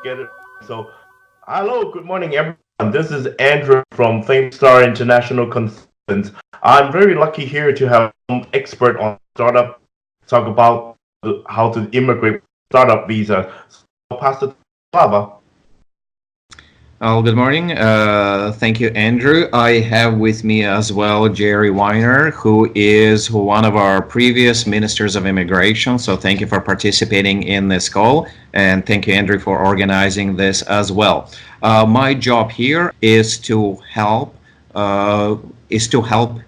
get it. So, hello, good morning, everyone. This is Andrew from FameStar International Consultants. I'm very lucky here to have some expert on startup talk about how to immigrate startup visa. So I'll pass it to Lava. Good morning. Thank you, Andrew. I have with me as well GERRY, who is one of our previous ministers of immigration. So thank you for participating in this call, and thank you, Andrew, for organizing this as well. My job here is to help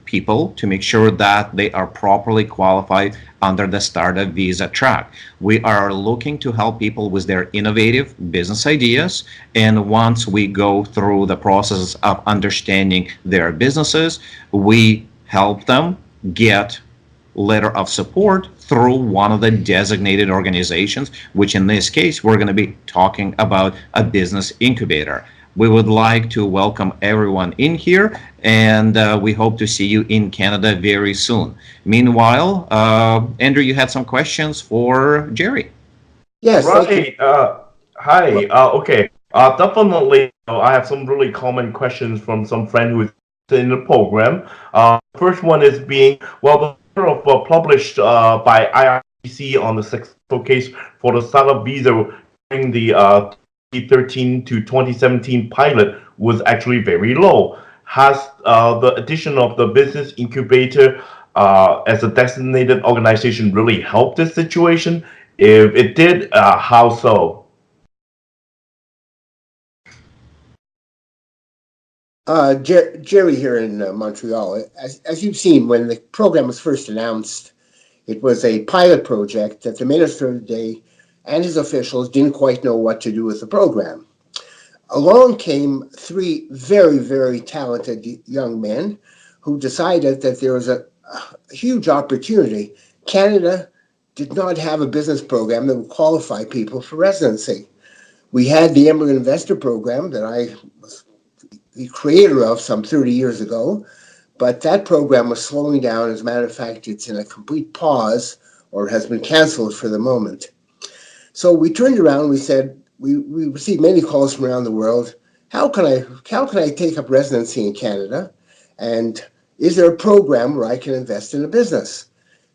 people to make sure that they are properly qualified under the startup visa track. We are looking to help people with their innovative business ideas, and once we go through the process of understanding their businesses, we help them get letter of support through one of the designated organizations, which in this case we're going to be talking about a business incubator. We would like to welcome everyone in here, and we hope to see you in Canada very soon. Meanwhile, Andrew, you had some questions for GERRY. Yes. Right. Hi. Okay. Definitely, I have some really common questions from some friend who is in the program. First one is being, well, the letter of published by IRCC on the successful case for the startup visa during the 2013 to 2017 pilot was actually very low. Has the addition of the business incubator as a designated organization really helped this situation? If it did, how so? GERRY here in Montreal. As you've seen, when the program was first announced, it was a pilot project that the minister of the day and his officials didn't quite know what to do with the program. Along came three very, very talented young men who decided that there was a huge opportunity. Canada did not have a business program that would qualify people for residency. We had the Immigrant Investor Program that I was the creator of some 30 years ago, but that program was slowing down. As a matter of fact, it's in a complete pause or has been canceled for the moment. So we turned around, we said, we received many calls from around the world. How can I take up residency in Canada? And is there a program where I can invest in a business?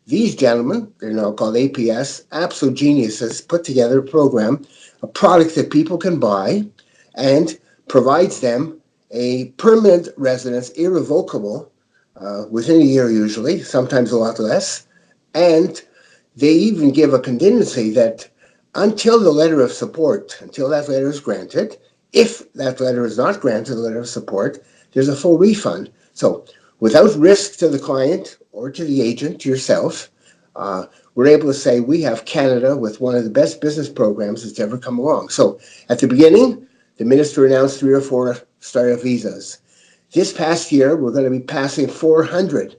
These gentlemen, they're now called APS, absolute geniuses, put together a program, a product that people can buy and provides them a permanent residence, irrevocable, within a year usually, sometimes a lot less. And they even give a contingency that until the letter of support, until that letter is granted, if that letter is not granted, the letter of support, there's a full refund. So without risk to the client or to the agent, to yourself, we're able to say we have Canada with one of the best business programs that's ever come along. So at the beginning, the minister announced 3 or 4 startup visas. This past year, we're going to be passing 400.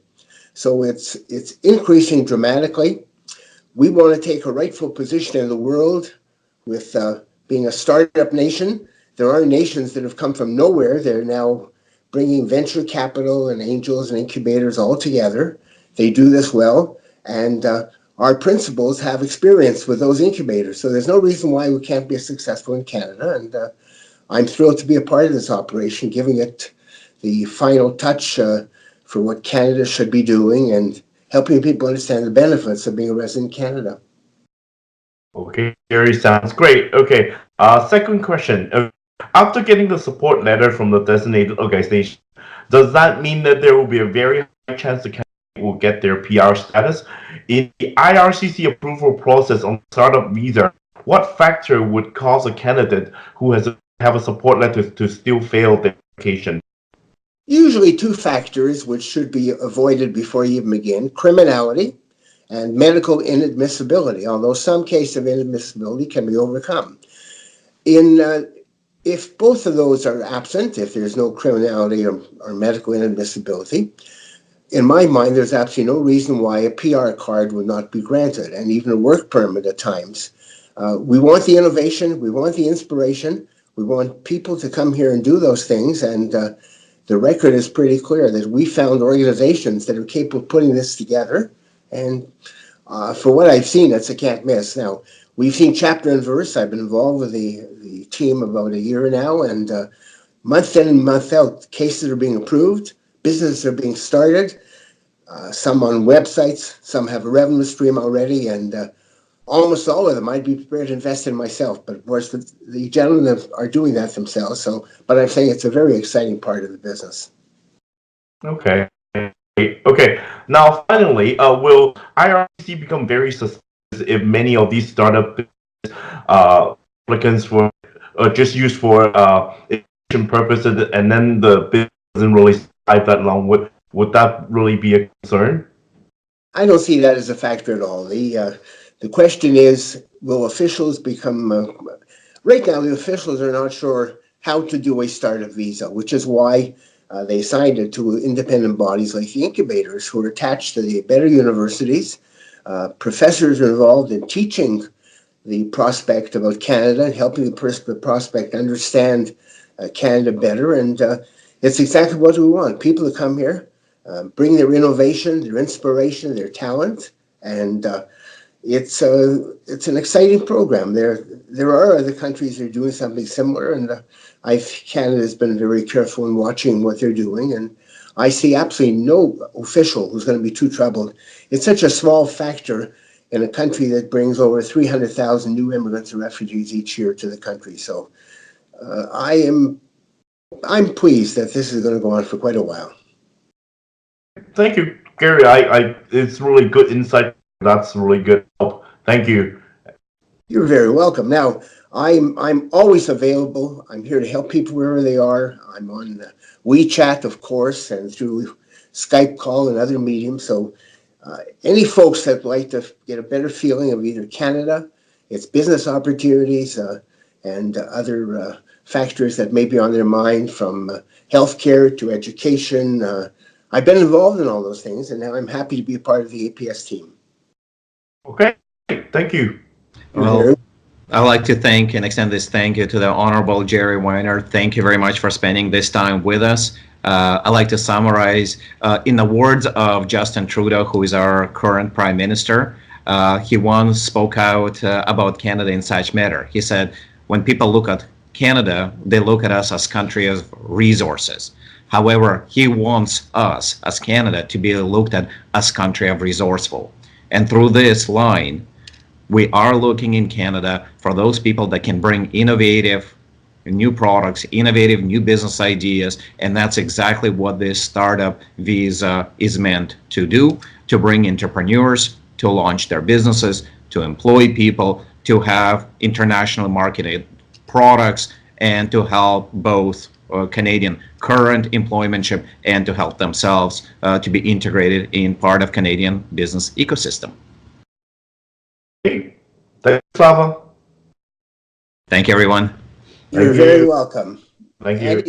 So it's increasing dramatically. We want to take a rightful position in the world with being a startup nation. There are nations that have come from nowhere. They're now bringing venture capital and angels and incubators all together. They do this well, and our principals have experience with those incubators. So there's no reason why we can't be successful in Canada, and I'm thrilled to be a part of this operation, giving it the final touch for what Canada should be doing and helping people understand the benefits of being a resident in Canada. Okay, GERRY, sounds great. Okay, second question. After getting the support letter from the designated organization, does that mean that there will be a very high chance the candidate will get their PR status? In the IRCC approval process on startup visa, what factor would cause a candidate who have a support letter to still fail the application? Usually 2 factors which should be avoided before you even begin: criminality and medical inadmissibility, although some case of inadmissibility can be overcome. If both of those are absent, if there's no criminality or medical inadmissibility, in my mind, there's absolutely no reason why a PR card would not be granted, and even a work permit at times. We want the innovation, we want the inspiration, we want people to come here and do those things, and the record is pretty clear that we found organizations that are capable of putting this together, and for what I've seen, it's a can't miss. Now, we've seen chapter and verse. I've been involved with the team about a year now, and month in and month out, cases are being approved, businesses are being started, some on websites, some have a revenue stream already, and almost all of them I'd be prepared to invest in myself. But of course, the gentlemen are doing that themselves. So, but I'm saying it's a very exciting part of the business. Okay. Okay. Now, finally, will IRC become very suspicious if many of these startup applicants were just used for education purposes, and then the business doesn't really survive that long? Would that really be a concern? I don't see that as a factor at all. The question is, will officials become? Right now, the officials are not sure how to do a startup visa, which is why they assigned it to independent bodies like the incubators, who are attached to the better universities. Professors are involved in teaching the prospect about Canada, helping the prospect understand Canada better. And it's exactly what we want. People to come here, bring their innovation, their inspiration, their talent. And it's an exciting program. There are other countries that are doing something similar. And Canada's been very careful in watching what they're doing. And I see absolutely no official who's going to be too troubled. It's such a small factor in a country that brings over 300,000 new immigrants and refugees each year to the country. So I'm pleased that this is going to go on for quite a while. Thank you, Gary. It's really good insight. That's really good help. Thank you. You're very welcome. Now, I'm always available. I'm here to help people wherever they are. I'm on WeChat, of course, and through Skype call and other mediums. So any folks that like to get a better feeling of either Canada, its business opportunities, and other factors that may be on their mind, from healthcare to education. I've been involved in all those things, and now I'm happy to be a part of the APS team. Okay, thank you. Well, I'd like to thank and extend this thank you to the Honorable Gerry WEINER. Thank you very much for spending this time with us. I'd like to summarize in the words of Justin Trudeau, who is our current Prime Minister. He once spoke out about Canada in such matter. He said, when people look at Canada, they look at us as country of resources. However, he wants us as Canada to be looked at as country of resourceful. And through this line, we are looking in Canada for those people that can bring innovative new products, innovative new business ideas, and that's exactly what this startup visa is meant to do, to bring entrepreneurs to launch their businesses, to employ people, to have international marketed products, and to help both Canadian current employmentship and to help themselves to be integrated in part of Canadian business ecosystem. Thanks, Slava. Thank you, everyone. You're very welcome. Thank you.